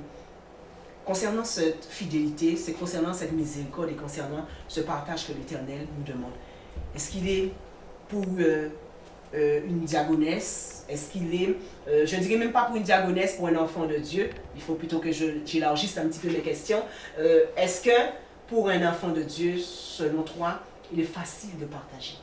concernant cette fidélité, c'est concernant cette miséricorde et concernant ce partage que l'Éternel nous demande. Est-ce qu'il est pour une diagonesse? Est-ce qu'il est, je ne dirais même pas pour une diagonesse, pour un enfant de Dieu? Il faut plutôt que j'élargisse un petit peu mes questions. Est-ce que pour un enfant de Dieu, selon toi, il est facile de partager?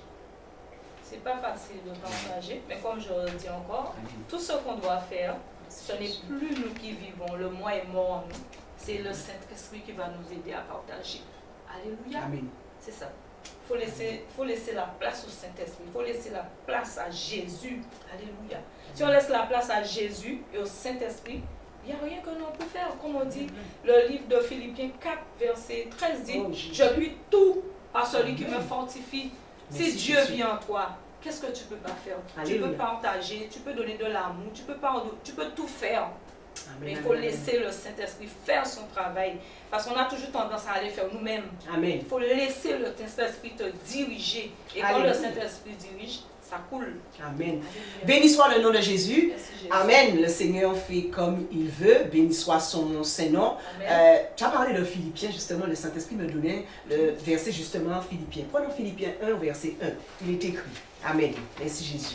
C'est pas facile de partager, mais comme je le dis encore, tout ce qu'on doit faire, ce n'est plus nous qui vivons, le moi est mort en nous. C'est le Saint-Esprit qui va nous aider à partager. Alléluia. Amen. C'est ça. Il faut laisser la place au Saint-Esprit. Il faut laisser la place à Jésus. Alléluia. Si on laisse la place à Jésus et au Saint-Esprit, il n'y a rien que l'on peut faire. Comme on dit, le livre de Philippiens 4, verset 13 dit, je lui tout par celui qui me fortifie. Si Dieu vit en toi, qu'est-ce que tu peux pas faire? Alléluia. Tu peux partager, tu peux donner de l'amour, tu peux tout faire. Amen. Mais il faut laisser le Saint-Esprit faire son travail. Parce qu'on a toujours tendance à aller faire nous-mêmes. Amen. Il faut laisser le Saint-Esprit te diriger. Et quand Alléluia. le Saint-Esprit dirige, ça coule. Amen. Alléluia. Béni soit le nom de Jésus. Merci, Jésus. Amen. Le Seigneur fait comme il veut. Béni soit son Saint-Nom. Amen. Tu as parlé de Philippiens, justement. Le Saint-Esprit me donnait le verset, justement, Philippiens. Prenons Philippiens 1, verset 1. Il est écrit. Amen. Merci, Jésus.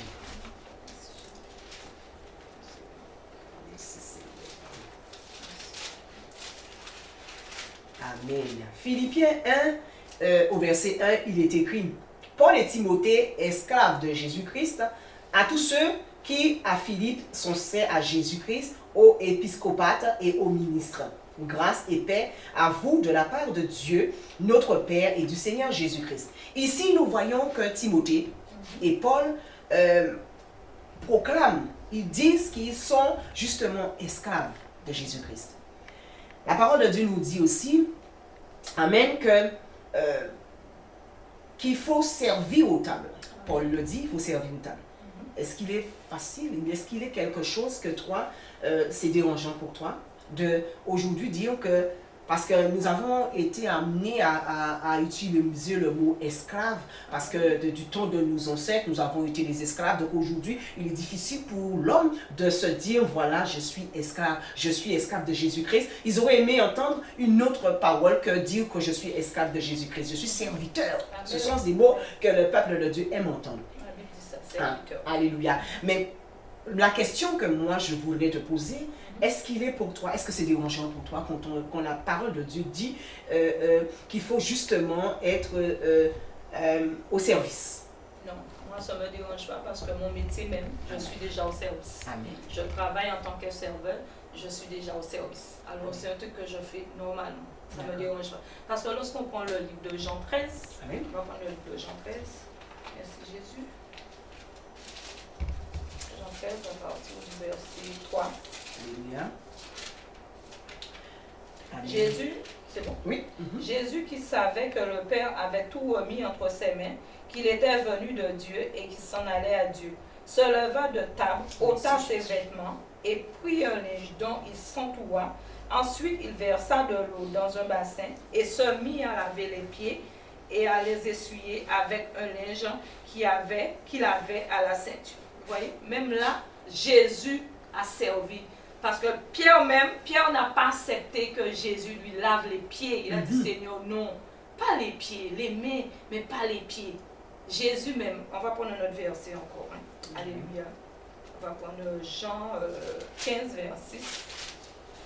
Amen. Philippiens 1, au verset 1, il est écrit: Paul et Timothée, esclaves de Jésus-Christ, à tous ceux qui, à Philippe, sont saints à Jésus-Christ, aux épiscopates et aux ministres. Grâce et paix à vous de la part de Dieu, notre Père et du Seigneur Jésus-Christ. Ici, nous voyons que Timothée et Paul proclament, ils disent qu'ils sont justement esclaves de Jésus-Christ. La parole de Dieu nous dit aussi, amen, qu'il faut servir aux tables. Paul le dit, il faut servir aux tables. Est-ce qu'il est facile? Est-ce qu'il est quelque chose que toi, c'est dérangeant pour toi de aujourd'hui dire que, parce que nous avons été amenés à utiliser le mot esclave, parce que du temps de nos ancêtres, nous avons été des esclaves. Donc aujourd'hui, il est difficile pour l'homme de se dire, voilà, je suis esclave de Jésus-Christ. Ils auraient aimé entendre une autre parole que dire que je suis esclave de Jésus-Christ. Je suis serviteur. Amen. Ce sont des mots que le peuple de Dieu aime entendre. La Bible dit ça, serviteur. Alléluia. Mais la question que moi je voudrais te poser, est-ce qu'il est pour toi, est-ce que c'est dérangeant pour toi quand la parole de Dieu dit qu'il faut justement être au service? Non, moi ça ne me dérange pas parce que mon métier même, je suis déjà au service. Amen. Je travaille en tant que serveur, je suis déjà au service. Alors c'est un truc que je fais normalement. Ça ne me dérange pas. Parce que lorsqu'on prend le livre de Jean 13, Amen. on va prendre le livre de Jean 13. Merci Jésus. Jean 13, à partir du verset 3. Alléluia. Amen. Jésus, c'est bon? Oui. Jésus qui savait que le Père avait tout remis entre ses mains, qu'il était venu de Dieu et qu'il s'en allait à Dieu, se leva de table, ôta ses vêtements et prit un linge dont il s'entoura. Ensuite, il versa de l'eau dans un bassin et se mit à laver les pieds et à les essuyer avec un linge qu'il avait à la ceinture. Vous voyez, même là, Jésus a servi. Parce que Pierre n'a pas accepté que Jésus lui lave les pieds. Il a dit, Seigneur, non, pas les pieds, les mains, mais pas les pieds. Jésus même, on va prendre notre verset encore. Hein. Alléluia. On va prendre Jean 15, verset 6.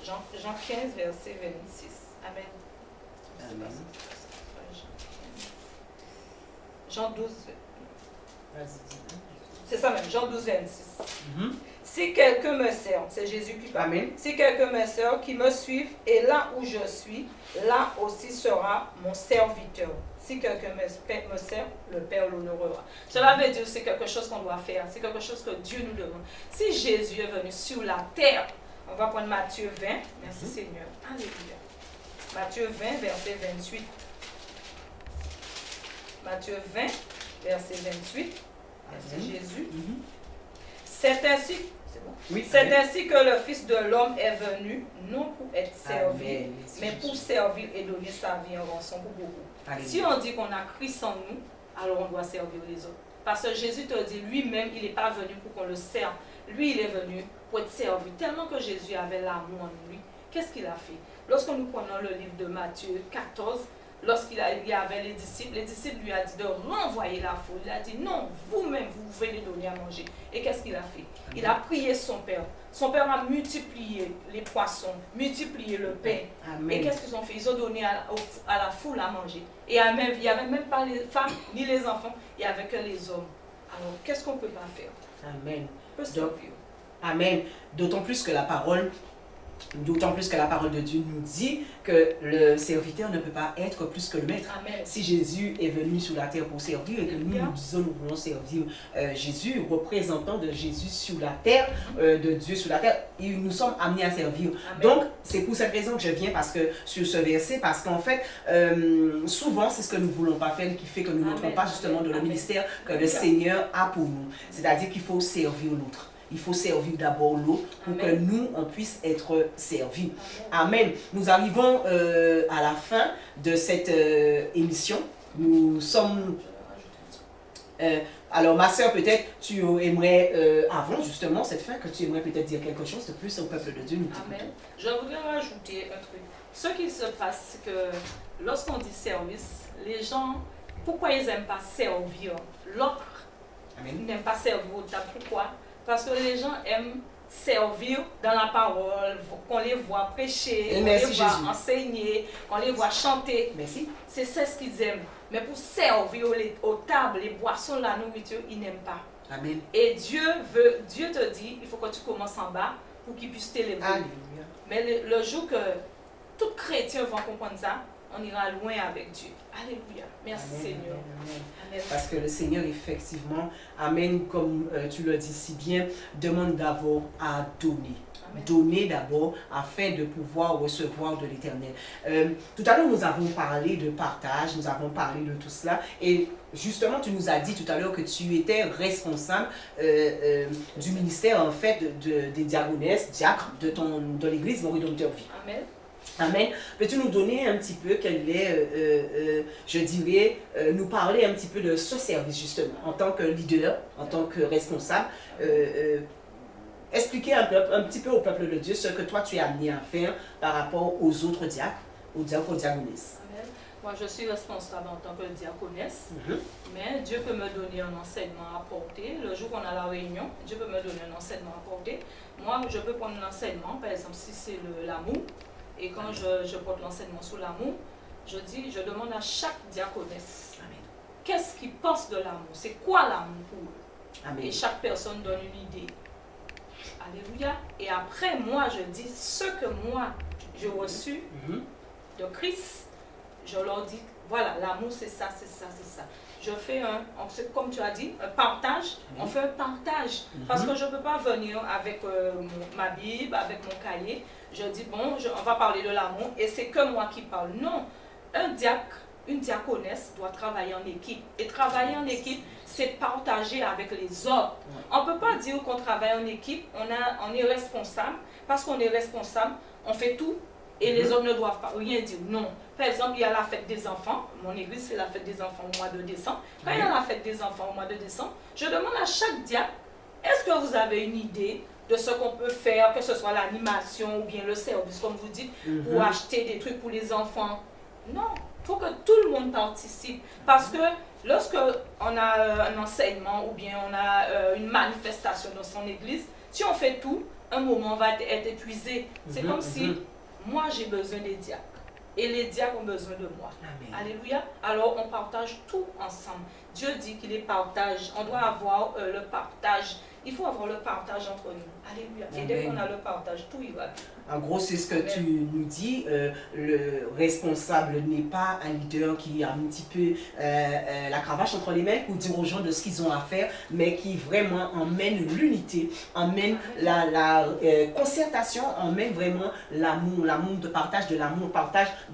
Jean 15, verset 26. Amen. Amen. Jean 12. Vas-y, dis. C'est ça même, Jean 12, 26. Si quelqu'un me sert, c'est Jésus qui parle. Amen. Si quelqu'un me sert, qui me suive, et là où je suis, là aussi sera mon serviteur. Si quelqu'un me sert, le Père l'honorera. Cela veut dire que c'est quelque chose qu'on doit faire, c'est quelque chose que Dieu nous demande. Si Jésus est venu sur la terre, on va prendre Matthieu 20, merci Seigneur, alléluia. Matthieu 20, verset 28. Matthieu 20, verset 28, c'est Jésus. C'est ainsi, Oui, c'est ainsi que le Fils de l'homme est venu, non pour être servi, Amen. mais pour servir et donner sa vie en rançon pour beaucoup. Amen. Si on dit qu'on a Christ en nous, alors on doit servir les autres. Parce que Jésus te dit, lui-même, il n'est pas venu pour qu'on le serve. Lui, il est venu pour être servi. Tellement que Jésus avait l'amour en lui, qu'est-ce qu'il a fait? Lorsque nous prenons le livre de Matthieu 14, lorsqu'il y avait les disciples lui a dit de renvoyer la foule. Il a dit non, vous-même, vous pouvez les donner à manger. Et qu'est-ce qu'il a fait? Il a prié son Père. Son Père a multiplié les poissons, multiplié le pain. Amen. Et qu'est-ce qu'ils ont fait? Ils ont donné à la foule à manger. Et il n'y avait même pas les femmes ni les enfants, il n'y avait que les hommes. Alors, qu'est-ce qu'on ne peut pas faire? Amen. On peut servir. Amen. D'autant plus que la parole de Dieu nous dit que le serviteur ne peut pas être plus que le maître. Amen. Si Jésus est venu sur la terre pour servir et que nous disons nous voulons servir Jésus, représentant de Jésus sur la terre, de Dieu sur la terre, et nous sommes amenés à servir. Amen. Donc, c'est pour cette raison que je viens sur ce verset, parce qu'en fait, souvent, c'est ce que nous ne voulons pas faire qui fait que nous n'entrons pas justement dans le ministère que le Seigneur a pour nous. C'est-à-dire qu'il faut servir l'autre. Il faut servir d'abord l'autre pour que nous, on puisse être servis. Amen. Nous arrivons à la fin de cette émission. Nous sommes... alors, ma soeur, peut-être, tu aimerais, avant justement cette fin, que tu aimerais peut-être dire quelque chose de plus au peuple de Dieu. Amen. Je voudrais rajouter un truc. Ce qui se passe, c'est que lorsqu'on dit service, les gens, pourquoi ils n'aiment pas servir l'autre? Ils n'aiment pas servir au table. Pourquoi? Parce que les gens aiment servir dans la parole, qu'on les voit prêcher, qu'on les voit enseigner, qu'on les voit chanter. Merci. C'est ça ce qu'ils aiment. Mais pour servir aux tables, les boissons, la nourriture, ils n'aiment pas. Amen. Et Dieu te dit, il faut que tu commences en bas pour qu'il puisse t'élever. Mais le jour que tout chrétien va comprendre ça, on ira loin avec Dieu. Alléluia. Merci Amen, Seigneur. Amen. Amen. Parce que le Seigneur, effectivement, Amen, comme tu le dis si bien, demande d'abord à donner. Amen. Donner d'abord afin de pouvoir recevoir de l'Éternel. Tout à l'heure, nous avons parlé de partage, nous avons parlé de tout cela. Et justement, tu nous as dit tout à l'heure que tu étais responsable du ministère, en fait, des diaconesses, diacres de l'église Maurice-Dompteur Vie. Amen. Amen. Peux-tu nous donner un petit peu quel est, je dirais, nous parler un petit peu de ce service justement, en tant que leader, en tant que responsable, expliquer un petit peu au peuple de Dieu ce que toi tu es amené à faire par rapport aux autres diacres, aux diaconesses. Amen. Moi je suis responsable en tant que diaconesse, mais Dieu peut me donner un enseignement à porter. Le jour qu'on a la réunion, Dieu peut me donner un enseignement à porter. Moi je peux prendre l'enseignement, par exemple si c'est l'amour. Et quand je porte l'enseignement sur l'amour, je demande à chaque diaconesse, qu'est-ce qu'ils pensent de l'amour? C'est quoi l'amour pour eux? Amen. Et chaque personne donne une idée. Alléluia. Et après, moi, je dis ce que moi, j'ai reçu de Christ. Je leur dis, voilà, l'amour, c'est ça, c'est ça, c'est ça. Je fais comme tu as dit, un partage. On fait un partage. Parce que je ne peux pas venir avec ma Bible, avec mon cahier. Je dis, bon, on va parler de l'amour et c'est que moi qui parle. Non, un diacre, une diaconesse doit travailler en équipe. Et travailler en équipe, c'est partager avec les autres. On ne peut pas dire qu'on travaille en équipe, on est responsable. Parce qu'on est responsable, on fait tout et les autres ne doivent pas rien dire. Non. Par exemple, il y a la fête des enfants. Mon église, c'est la fête des enfants au mois de décembre. Quand il y a la fête des enfants au mois de décembre, je demande à chaque diacre, est-ce que vous avez une idée de ce qu'on peut faire, que ce soit l'animation ou bien le service, comme vous dites, pour acheter des trucs pour les enfants? Non, il faut que tout le monde participe. Parce que lorsque on a un enseignement ou bien on a une manifestation dans son église, si on fait tout, un moment on va être épuisé. C'est comme si moi j'ai besoin des diacres. Et les diacres ont besoin de moi. Amen. Alléluia. Alors on partage tout ensemble. Dieu dit qu'il est partage. On doit avoir le partage il faut avoir le partage entre nous. Alléluia. Et dès qu'on a le partage, tout ira bien. En gros, c'est ce que tu nous dis. Le responsable n'est pas un leader qui a un petit peu la cravache entre les mains pour dire aux gens de ce qu'ils ont à faire, mais qui vraiment emmène l'unité, emmène la concertation, emmène vraiment l'amour de partage,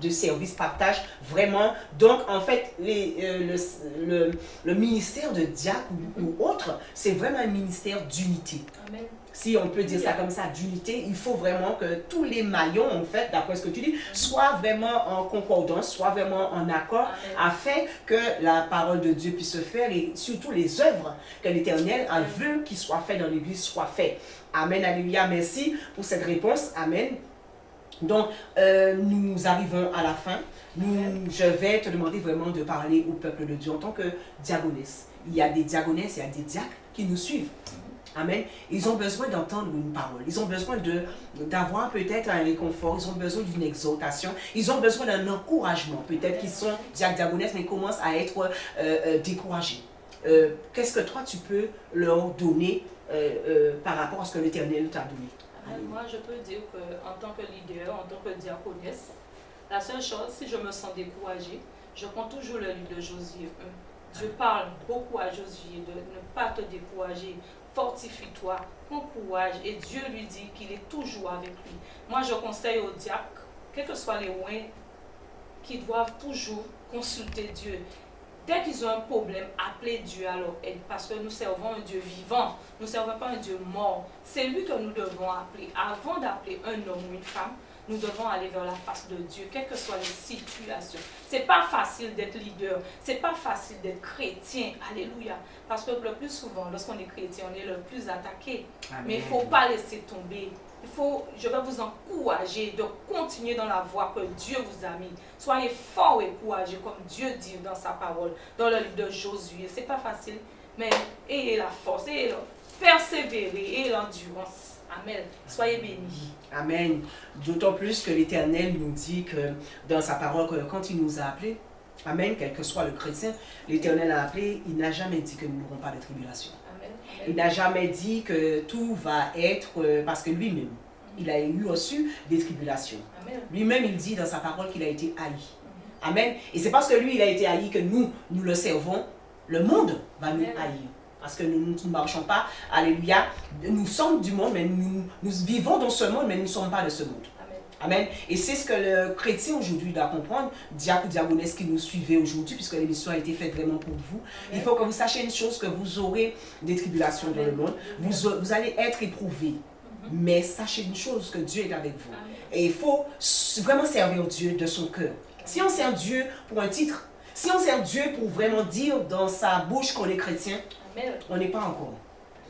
de service, partage, vraiment. Donc, en fait, le ministère de diacre ou autre, c'est vraiment un ministère d'unité. Amen. Si on peut dire ça comme ça, d'unité, il faut vraiment que tous les maillons, en fait, d'après ce que tu dis, soient vraiment en concordance, soient vraiment en accord, afin que la parole de Dieu puisse se faire et surtout les œuvres que l'Éternel a veut qu'ils soient faits dans l'Église soient faits. Amen, alléluia, merci pour cette réponse, amen. Donc, nous arrivons à la fin. Je vais te demander vraiment de parler au peuple de Dieu en tant que diaconesse. Il y a des diaconesses, il y a des diacres qui nous suivent. Amen. Ils ont besoin d'entendre une parole. Ils ont besoin d'avoir peut-être un réconfort. Ils ont besoin d'une exhortation. Ils ont besoin d'un encouragement. Peut-être qu'ils sont diacres, diaconesses, mais commencent à être découragés. Qu'est-ce que toi, tu peux leur donner par rapport à ce que l'Éternel t'a donné? Moi, je peux dire qu'en tant que leader, en tant que diaconesse, la seule chose, si je me sens découragée, je prends toujours le livre de Josué 1. Dieu parle beaucoup à Josué de ne pas te décourager. Fortifie-toi, prends courage, et Dieu lui dit qu'il est toujours avec lui. Moi, je conseille aux diacres, quels que soient les moyens, qu'ils doivent toujours consulter Dieu. Dès qu'ils ont un problème, appelez Dieu à leur aide, parce que nous servons un Dieu vivant, nous ne servons pas un Dieu mort. C'est lui que nous devons appeler. Avant d'appeler un homme ou une femme, nous devons aller vers la face de Dieu, quelles que soient les situations. C'est pas facile d'être leader, c'est pas facile d'être chrétien, alléluia. Parce que le plus souvent, lorsqu'on est chrétien, on est le plus attaqué. Amen. Mais il ne faut pas laisser tomber. Je vais vous encourager de continuer dans la voie que Dieu vous a mis. Soyez forts et courageux, comme Dieu dit dans sa parole, dans le livre de Josué. C'est pas facile, mais ayez la force, ayez persévérer, ayez l'endurance. Amen. Soyez bénis. Amen. D'autant plus que l'Éternel nous dit que dans sa parole, que quand il nous a appelés, Amen, quel que soit le chrétien, l'Éternel a appelé, il n'a jamais dit que nous n'aurons pas de tribulation. Amen. Il n'a jamais dit que tout va être, parce que lui-même, il a eu reçu des tribulations. Lui-même, il dit dans sa parole qu'il a été haï. Amen. Et c'est parce que lui, il a été haï que nous le servons. Le monde va nous haïr. Parce que nous ne marchons pas, alléluia, nous sommes du monde, mais nous vivons dans ce monde, mais nous ne sommes pas de ce monde. Amen. Et c'est ce que le chrétien aujourd'hui doit comprendre, diacre ou diaconesse qui nous suivez aujourd'hui, puisque l'émission a été faite vraiment pour vous. Amen. Il faut que vous sachiez une chose, que vous aurez des tribulations dans le monde, vous allez être éprouvés. Mais sachez une chose, que Dieu est avec vous. Amen. Et il faut vraiment servir Dieu de son cœur. Si on sert Dieu pour un titre, si on sert Dieu pour vraiment dire dans sa bouche qu'on est chrétien, on n'est pas encore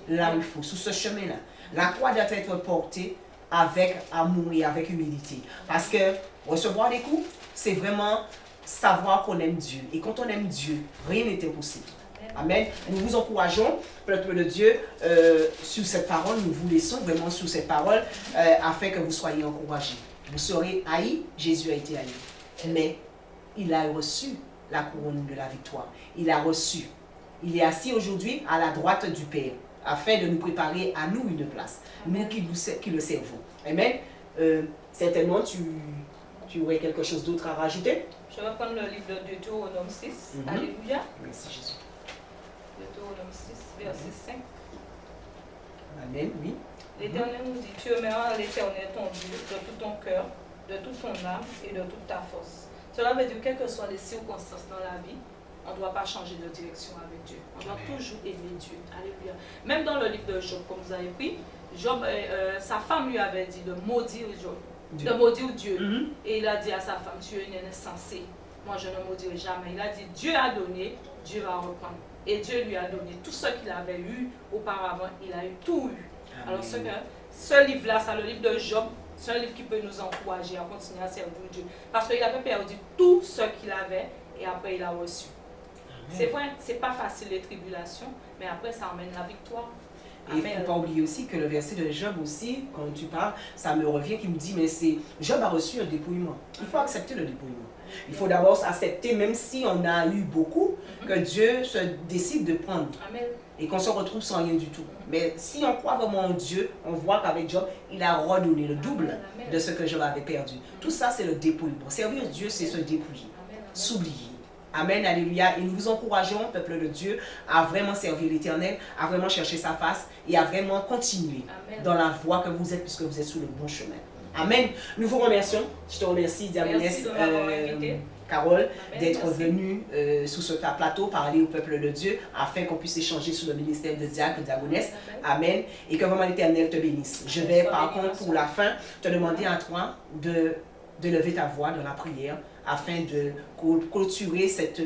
là où il faut, sous ce chemin-là. La croix doit être portée avec amour et avec humilité. Parce que recevoir des coups, c'est vraiment savoir qu'on aime Dieu. Et quand on aime Dieu, rien n'est impossible. Amen. Nous vous encourageons, peuple de Dieu, sur cette parole. Nous vous laissons vraiment sur cette parole afin que vous soyez encouragés. Vous serez haïs, Jésus a été haï. Mais il a reçu la couronne de la victoire. Il a reçu. Il est assis aujourd'hui à la droite du Père, afin de nous préparer à nous une place, Amen. Nous qui le servons. Amen. Certainement, tu aurais quelque chose d'autre à rajouter? Je vais prendre le livre de Deutéronome 6. Alléluia. Merci Jésus. Deutéronome 6, verset 5. Amen, oui. L'Éternel nous dit, tu aimeras l'Éternel ton Dieu de tout ton cœur, de toute ton âme et de toute ta force. Cela veut dire, quelles que soient les circonstances dans la vie, on ne doit pas changer de direction avec Dieu. On doit toujours aimer Dieu. Alléluia. Même dans le livre de Job, comme vous avez pris, Job, sa femme lui avait dit de maudire Dieu. De maudire Dieu. Et il a dit à sa femme, tu es une insensée. Moi, je ne maudirai jamais. Il a dit, Dieu a donné, Dieu va reprendre. Et Dieu lui a donné tout ce qu'il avait eu auparavant. Il a eu tout eu. Amen. Alors, ce livre-là, c'est le livre de Job. C'est un livre qui peut nous encourager à continuer à servir Dieu. Parce qu'il avait perdu tout ce qu'il avait et après il a reçu. C'est vrai, c'est pas facile les tribulations, mais après ça emmène la victoire. Et il ne faut pas oublier aussi que le verset de Job aussi, quand tu parles, ça me revient, qui me dit, mais c'est Job a reçu un dépouillement. Il faut accepter le dépouillement. Il faut d'abord accepter, même si on a eu beaucoup, que Dieu se décide de prendre. Amen. Et qu'on se retrouve sans rien du tout. Mais si on croit vraiment en Dieu, on voit qu'avec Job, il a redonné le double de ce que Job avait perdu. Tout ça, c'est le dépouillement. Servir Dieu, c'est se dépouiller, s'oublier. Amen, alléluia. Et nous vous encourageons, peuple de Dieu, à vraiment servir l'Éternel, à vraiment chercher sa face et à vraiment continuer dans la voie que vous êtes, puisque vous êtes sur le bon chemin. Amen. Nous vous remercions. Je te remercie, Diagonesse Carole, d'être venue sous ce plateau parler au peuple de Dieu afin qu'on puisse échanger sur le ministère de diacre, Diagonesse. Amen. Et que vraiment l'Éternel te bénisse. Je vais par contre pour la fin te demander à toi de lever ta voix dans la prière afin de clôturer cette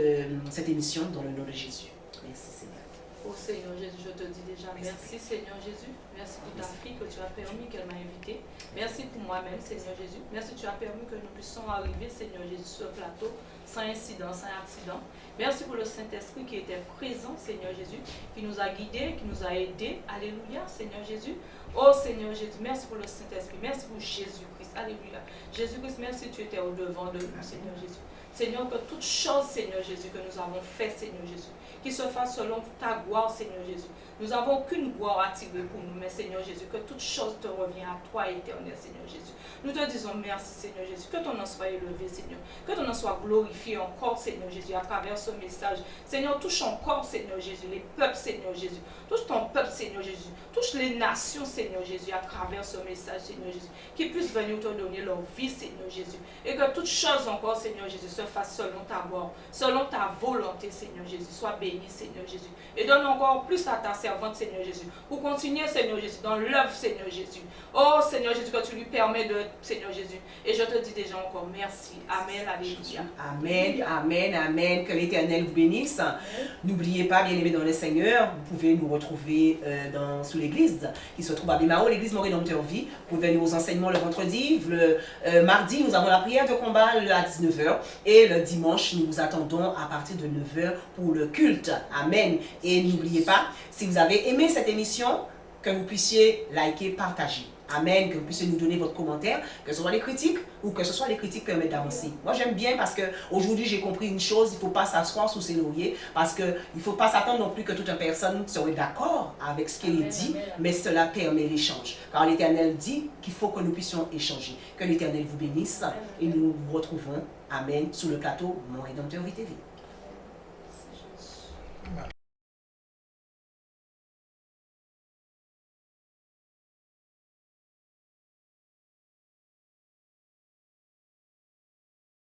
émission dans le nom de Jésus. Merci Seigneur. Oh Seigneur Jésus, je te dis déjà merci Seigneur Jésus. Merci pour ta fille que tu as permis qu'elle m'a invitée. Merci pour moi-même Seigneur Jésus. Merci que tu as permis que nous puissions arriver Seigneur Jésus sur le plateau sans incident, sans accident. Merci pour le Saint-Esprit qui était présent Seigneur Jésus, qui nous a guidés, qui nous a aidés. Alléluia Seigneur Jésus. Oh Seigneur Jésus, merci pour le Saint-Esprit. Merci pour Jésus-Christ. Alléluia. Jésus-Christ, merci que tu étais au-devant de nous Seigneur Jésus. Seigneur, que toute chose, Seigneur Jésus, que nous avons fait, Seigneur Jésus, qui se fasse selon ta gloire, Seigneur Jésus. Nous n'avons aucune gloire à tirer pour nous, mais Seigneur Jésus, que toute chose te revient à toi, éternel, Seigneur Jésus. Nous te disons merci, Seigneur Jésus. Que ton nom soit élevé, Seigneur. Que ton nom soit glorifié encore, Seigneur Jésus, à travers ce message. Seigneur, touche encore, Seigneur Jésus, les peuples, Seigneur Jésus. Touche ton peuple, Seigneur Jésus. Touche les nations, Seigneur Jésus, à travers ce message, Seigneur Jésus. Qu'ils puissent venir te donner leur vie, Seigneur Jésus. Et que toute chose encore, Seigneur Jésus, se fasse selon ta gloire, selon ta volonté, Seigneur Jésus. Sois béni, Seigneur Jésus. Et donne encore plus à ta servante, Seigneur Jésus, pour continuer, Seigneur Jésus, dans l'œuvre, Seigneur Jésus. Oh, Seigneur Jésus, que tu lui permets de, Seigneur Jésus. Et je te dis déjà encore merci. Amen, alléluia. Amen, amen, amen. Que l'Éternel vous bénisse. N'oubliez pas, bien aimés dans le Seigneur, vous pouvez nous retrouver sous l'église qui se trouve à Bimao, l'église Mon Rédempteur Vie. Vous pouvez venir aux enseignements le vendredi. Le mardi, nous avons la prière de combat à 19h. Et le dimanche, nous vous attendons à partir de 9h pour le culte. Amen. Et n'oubliez pas, si vous avez aimé cette émission, que vous puissiez liker, partager. Amen, que vous puissiez nous donner votre commentaire, que ce soit les critiques ou que ce soit les critiques permettent d'avancer. Moi j'aime bien parce qu'aujourd'hui j'ai compris une chose, il ne faut pas s'asseoir sous ses lauriers parce qu'il ne faut pas s'attendre non plus que toute une personne soit d'accord avec ce qu'il dit, mais cela permet l'échange. Car l'Éternel dit qu'il faut que nous puissions échanger. Que l'Éternel vous bénisse et nous vous retrouvons, amen, sous le plateau Mon Rédempteur VTV.